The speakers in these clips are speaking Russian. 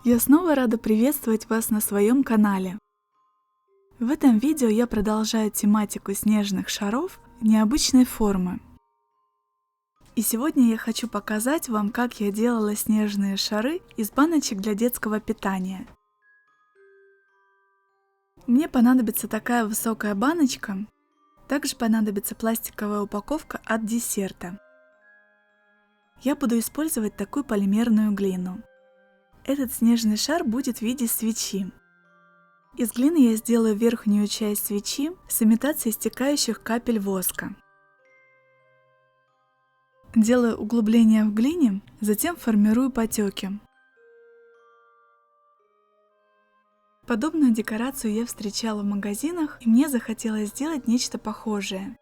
Я снова рада приветствовать вас на своем канале. В этом видео я продолжаю тематику снежных шаров необычной формы. И сегодня я хочу показать вам, как я делала снежные шары из баночек для детского питания. Мне понадобится такая высокая баночка. Также понадобится пластиковая упаковка от десерта. Я буду использовать такую полимерную глину. Этот снежный шар будет в виде свечи. Из глины я сделаю верхнюю часть свечи с имитацией стекающих капель воска. Делаю углубление в глине, затем формирую потеки. Подобную декорацию я встречала в магазинах, и мне захотелось сделать нечто похожее.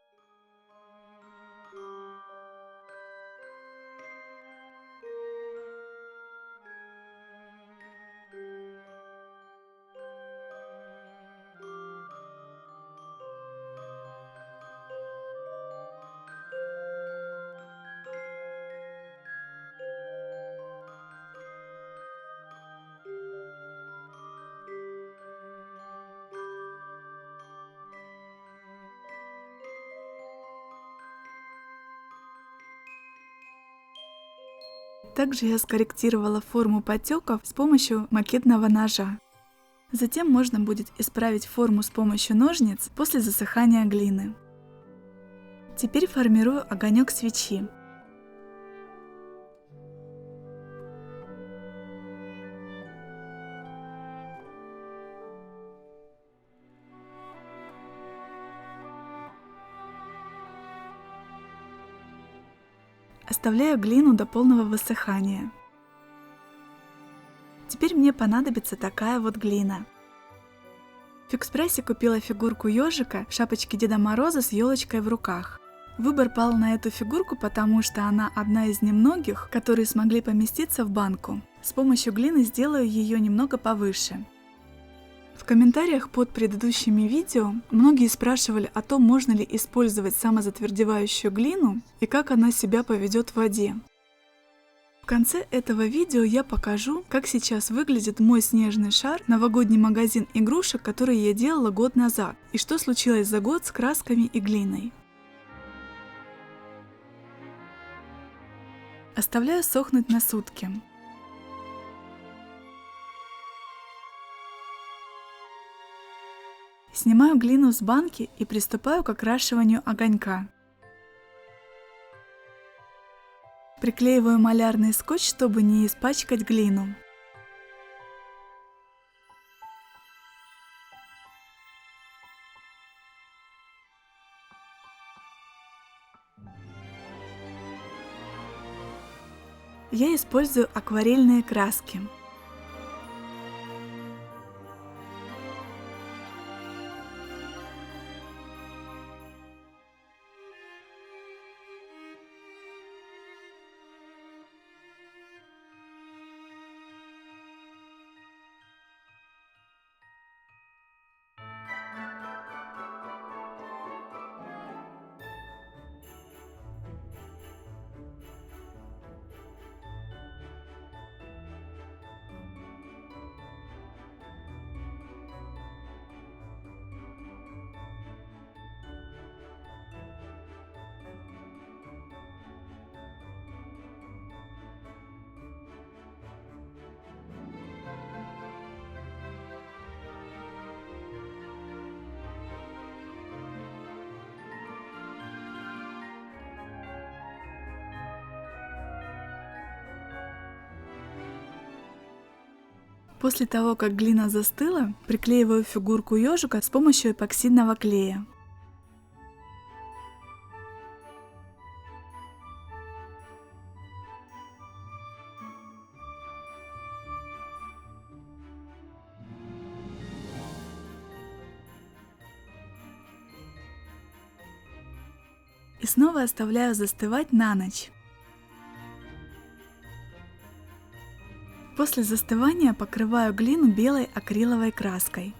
Также я скорректировала форму потеков с помощью макетного ножа. Затем можно будет исправить форму с помощью ножниц после засыхания глины. Теперь формирую огонек свечи. Оставляю глину до полного высыхания. Теперь мне понадобится такая вот глина. В Фикс-прайсе купила фигурку ежика в шапочке Деда Мороза с елочкой в руках. Выбор пал на эту фигурку, потому что она одна из немногих, которые смогли поместиться в банку. С помощью глины сделаю ее немного повыше. В комментариях под предыдущими видео многие спрашивали о том, можно ли использовать самозатвердевающую глину и как она себя поведет в воде. В конце этого видео я покажу, как сейчас выглядит мой снежный шар, новогодний магазин игрушек, который я делала год назад, и что случилось за год с красками и глиной. Оставляю сохнуть на сутки. Снимаю глину с банки и приступаю к окрашиванию огонька. Приклеиваю малярный скотч, чтобы не испачкать глину. Я использую акварельные краски. После того, как глина застыла, приклеиваю фигурку ежика с помощью эпоксидного клея. И снова оставляю застывать на ночь. После застывания покрываю глину белой акриловой краской.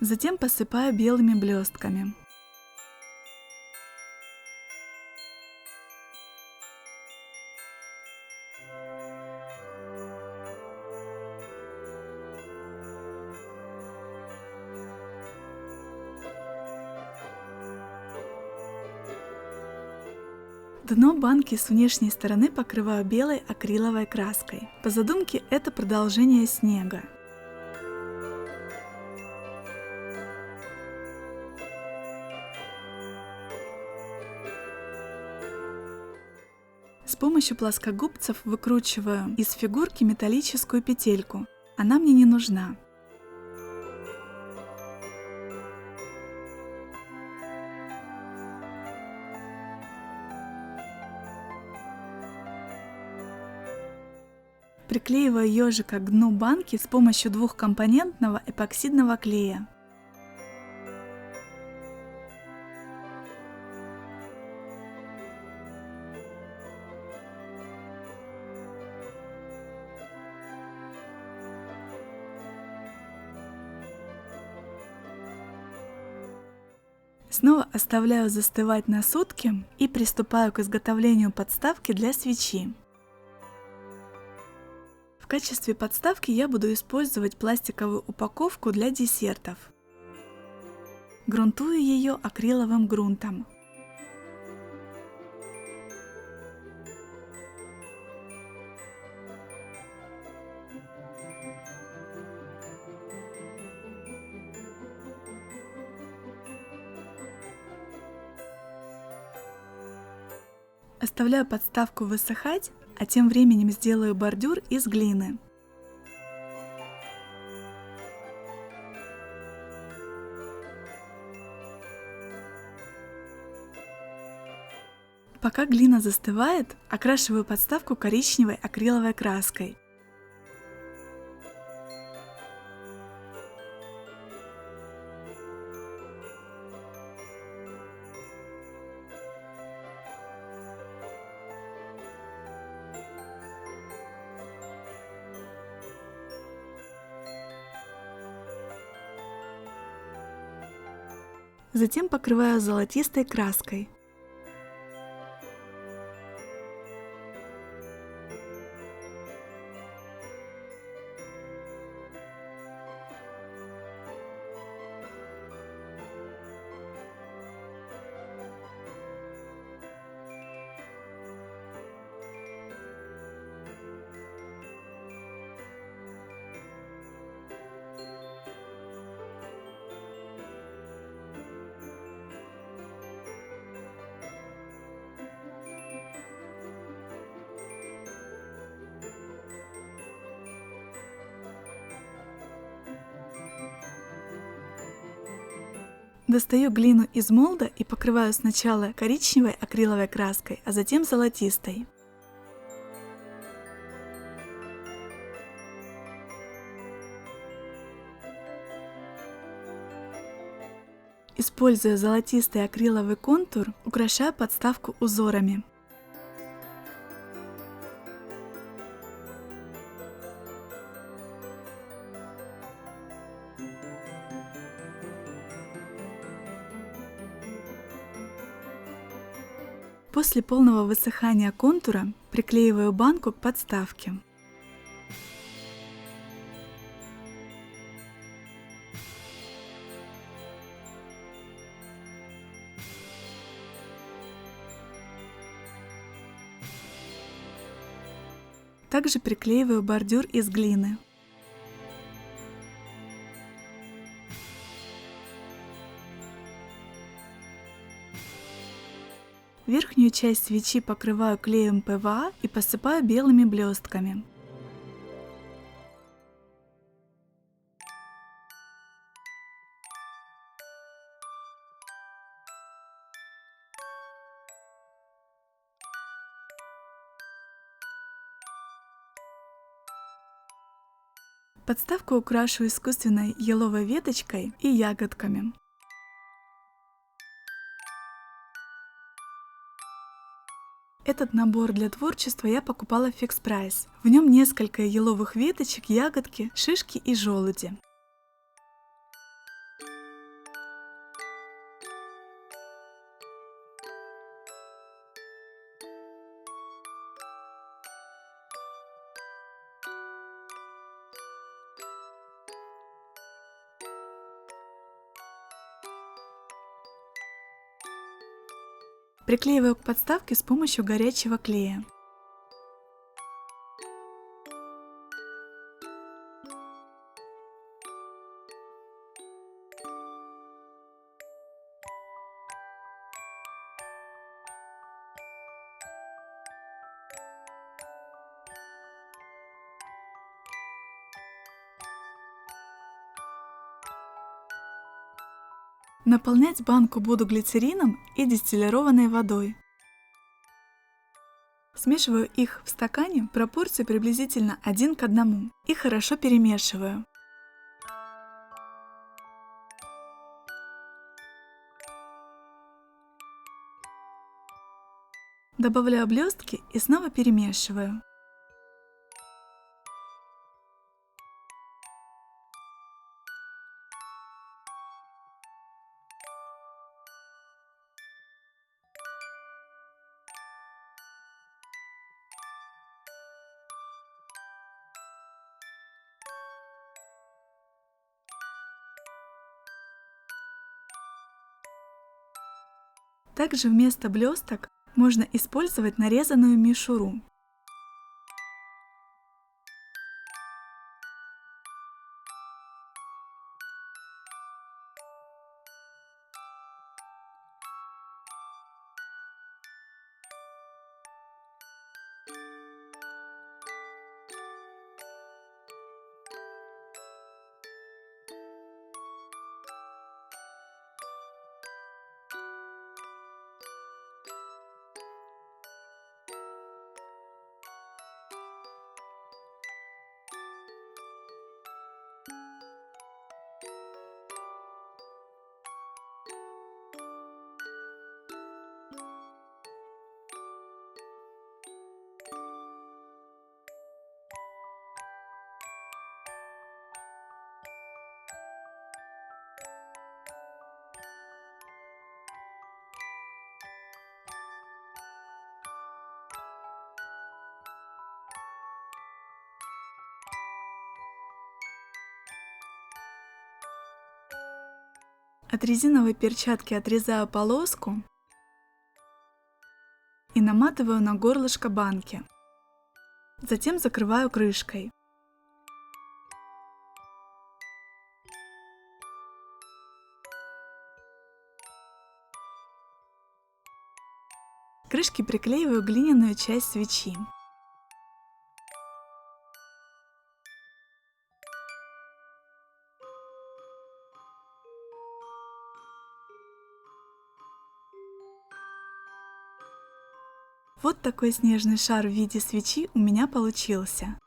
Затем посыпаю белыми блестками. Дно банки с внешней стороны покрываю белой акриловой краской. По задумке это продолжение снега. С помощью плоскогубцев выкручиваю из фигурки металлическую петельку. Она мне не нужна. Приклеиваю ежика к дну банки с помощью двухкомпонентного эпоксидного клея. Снова оставляю застывать на сутки и приступаю к изготовлению подставки для свечи. В качестве подставки я буду использовать пластиковую упаковку для десертов. Грунтую ее акриловым грунтом. Оставляю подставку высыхать, а тем временем сделаю бордюр из глины. Пока глина застывает, окрашиваю подставку коричневой акриловой краской. Затем покрываю золотистой краской. Достаю глину из молда и покрываю сначала коричневой акриловой краской, а затем золотистой. Используя золотистый акриловый контур, украшаю подставку узорами. После полного высыхания контура приклеиваю банку к подставке. Также приклеиваю бордюр из глины. Верхнюю часть свечи покрываю клеем ПВА и посыпаю белыми блестками. Подставку украшу искусственной еловой веточкой и ягодками. Этот набор для творчества я покупала в Fix Price. В нем несколько еловых веточек, ягодки, шишки и желуди. Приклеиваю к подставке с помощью горячего клея. Наполнять банку буду глицерином и дистиллированной водой. Смешиваю их в стакане в пропорции приблизительно 1 к 1 и хорошо перемешиваю. Добавляю блестки и снова перемешиваю. Также вместо блесток можно использовать нарезанную мишуру. От резиновой перчатки отрезаю полоску и наматываю на горлышко банки. Затем закрываю крышкой. К крышке приклеиваю глиняную часть свечи. Вот такой снежный шар в виде свечи у меня получился.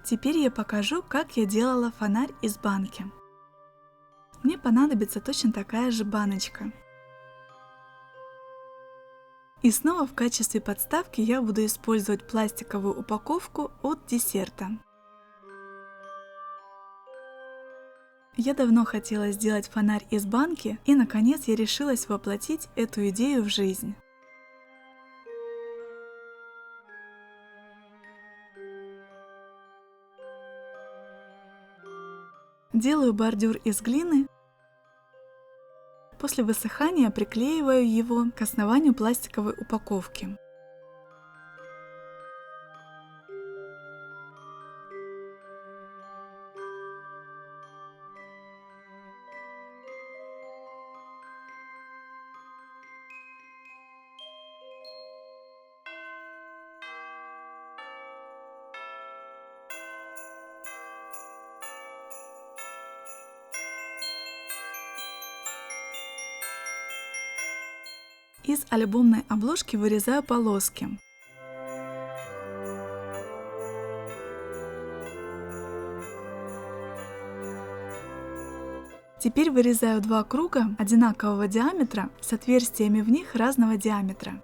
Теперь я покажу, как я делала фонарь из банки. Мне понадобится точно такая же баночка. И снова в качестве подставки я буду использовать пластиковую упаковку от Десерта. Я давно хотела сделать фонарь из банки, и наконец я решилась воплотить эту идею в жизнь. Делаю бордюр из глины. После высыхания приклеиваю его к основанию пластиковой упаковки. Из альбомной обложки вырезаю полоски. Теперь вырезаю два круга одинакового диаметра с отверстиями в них разного диаметра.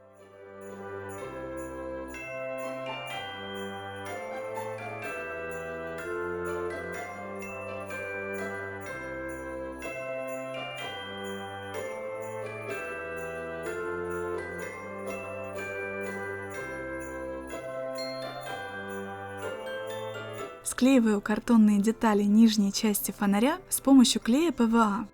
склеиваю картонные детали нижней части фонаря с помощью клея ПВА.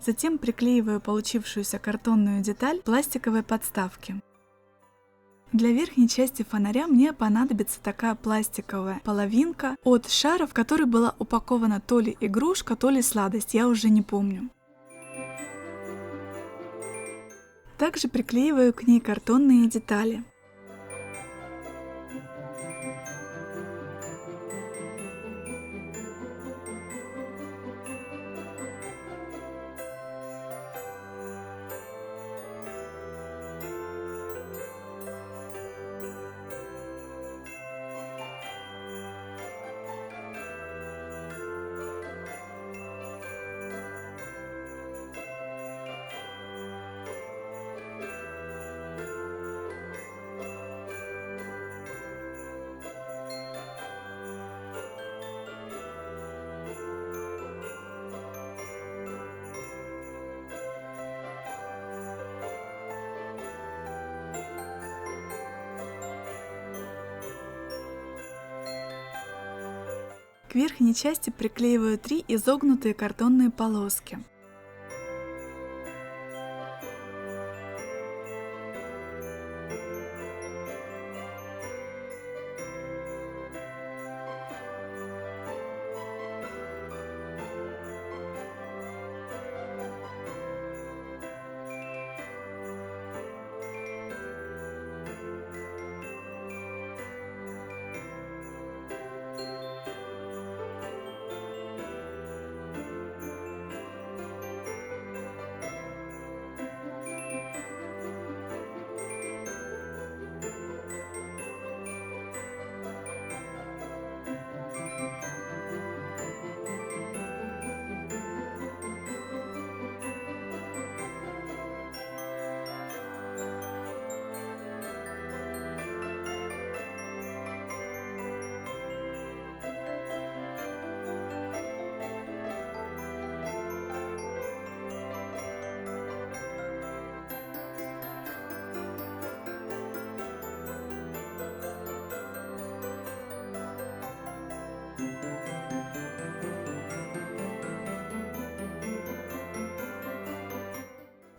Затем приклеиваю получившуюся картонную деталь к пластиковой подставке. Для верхней части фонаря мне понадобится такая пластиковая половинка от шара, в который была упакована то ли игрушка, то ли сладость, я уже не помню. Также приклеиваю к ней картонные детали. К верхней части приклеиваю 3 изогнутые картонные полоски.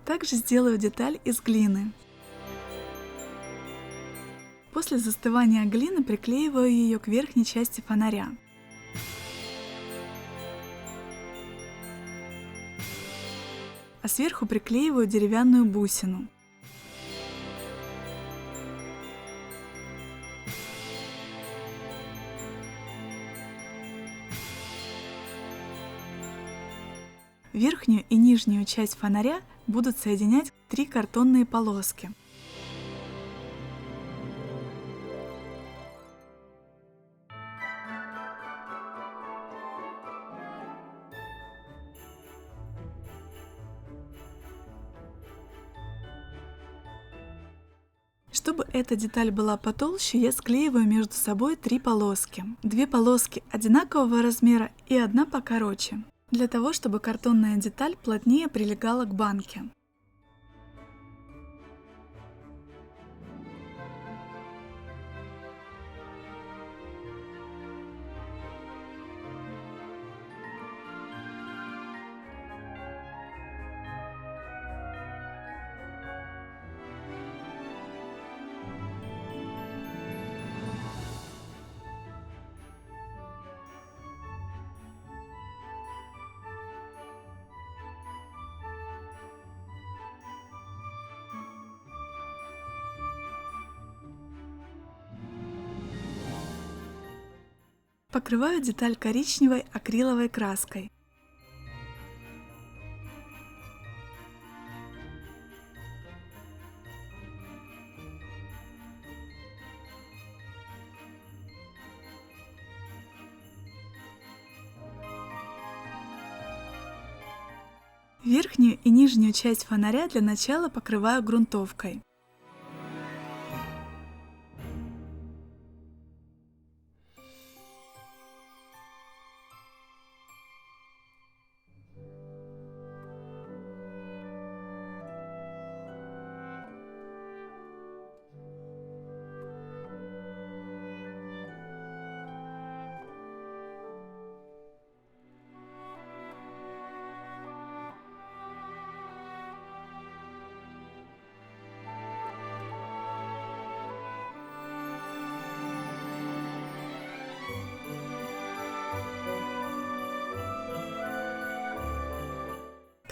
Также сделаю деталь из глины. После застывания глины приклеиваю ее к верхней части фонаря. А сверху приклеиваю деревянную бусину. Верхнюю и нижнюю часть фонаря будут соединять 3 картонные полоски. Чтобы эта деталь была потолще, я склеиваю между собой 3 полоски. 2 полоски одинакового размера и 1 покороче, для того, чтобы картонная деталь плотнее прилегала к банке. Покрываю деталь коричневой акриловой краской. Верхнюю и нижнюю часть фонаря для начала покрываю грунтовкой.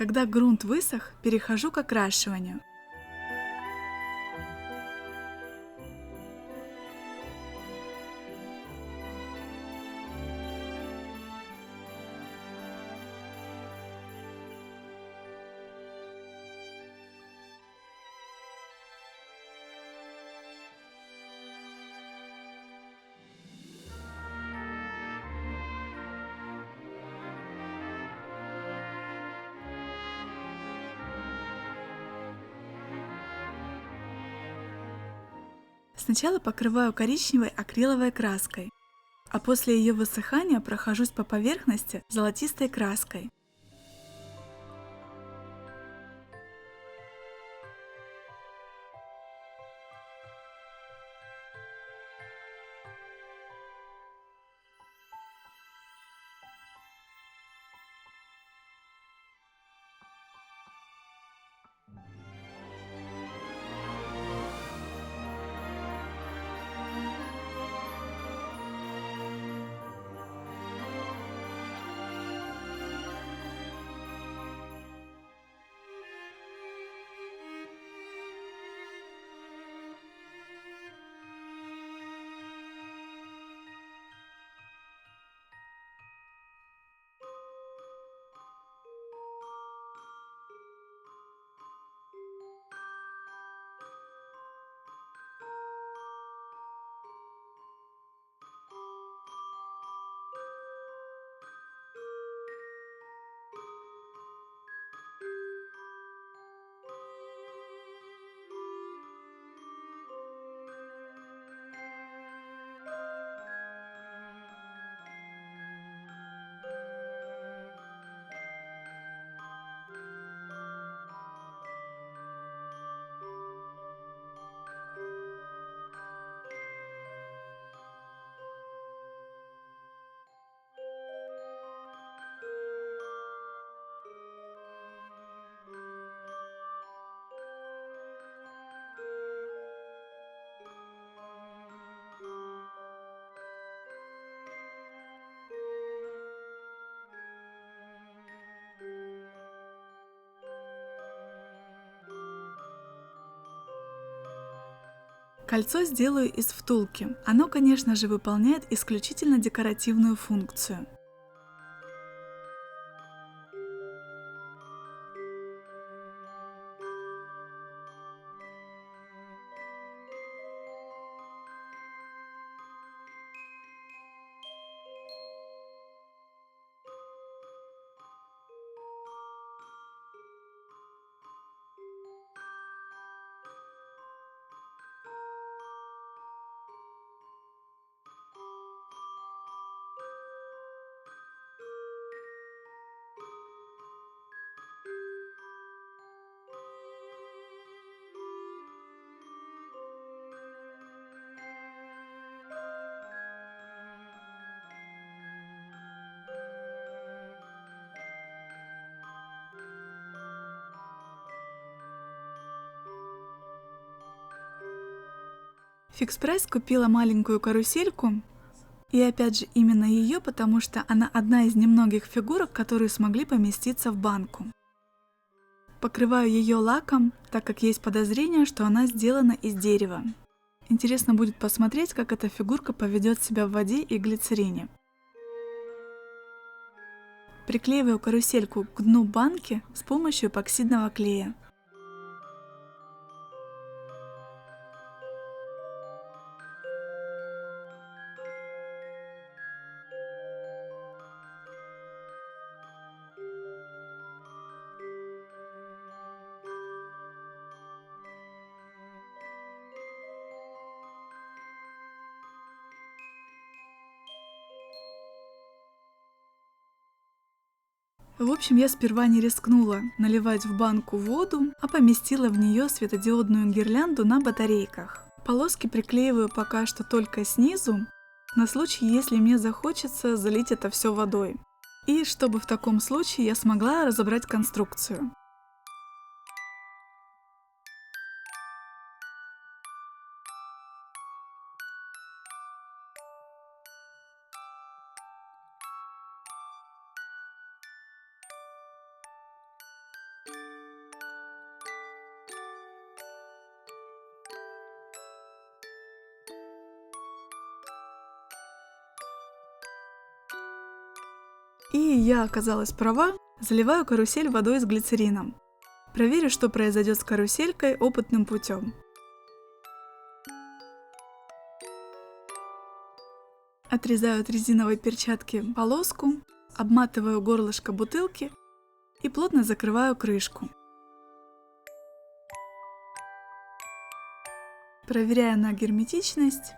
Когда грунт высох, перехожу к окрашиванию. Сначала покрываю коричневой акриловой краской, а после ее высыхания прохожусь по поверхности золотистой краской. Кольцо сделаю из втулки. Оно, конечно же, выполняет исключительно декоративную функцию. Fix Price купила маленькую карусельку, и опять же именно ее, потому что она одна из немногих фигурок, которые смогли поместиться в банку. Покрываю ее лаком, так как есть подозрение, что она сделана из дерева. Интересно будет посмотреть, как эта фигурка поведет себя в воде и глицерине. Приклеиваю карусельку к дну банки с помощью эпоксидного клея. В общем, я сперва не рискнула наливать в банку воду, а поместила в нее светодиодную гирлянду на батарейках. Полоски приклеиваю пока что только снизу, на случай, если мне захочется залить это все водой. И чтобы в таком случае я смогла разобрать конструкцию. И я оказалась права, заливаю карусель водой с глицерином. Проверю, что произойдет с каруселькой опытным путем. Отрезаю от резиновой перчатки полоску, обматываю горлышко бутылки и плотно закрываю крышку. Проверяю на герметичность.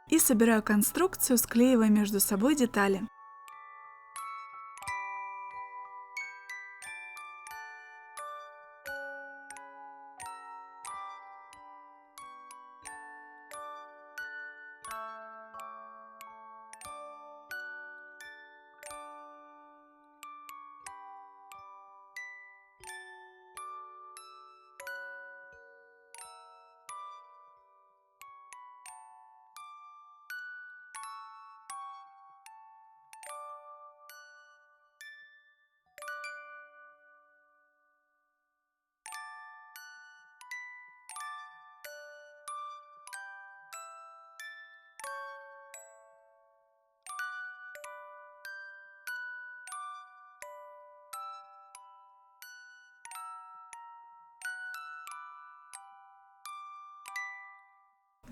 И собираю конструкцию, склеивая между собой детали.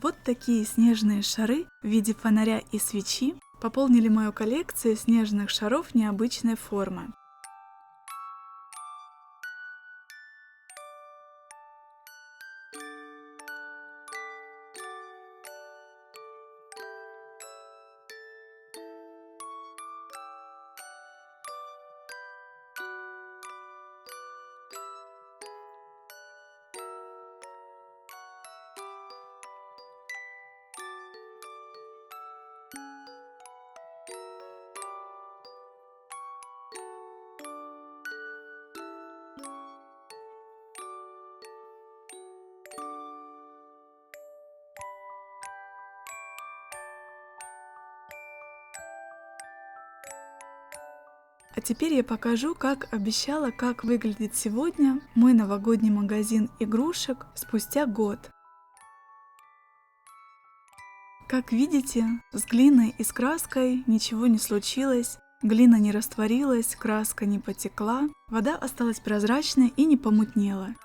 Вот такие снежные шары в виде фонаря и свечи пополнили мою коллекцию снежных шаров необычной формы. А теперь я покажу, как обещала, как выглядит сегодня мой новогодний магазин игрушек спустя год. Как видите, с глиной и с краской ничего не случилось, глина не растворилась, краска не потекла, вода осталась прозрачной и не помутнела.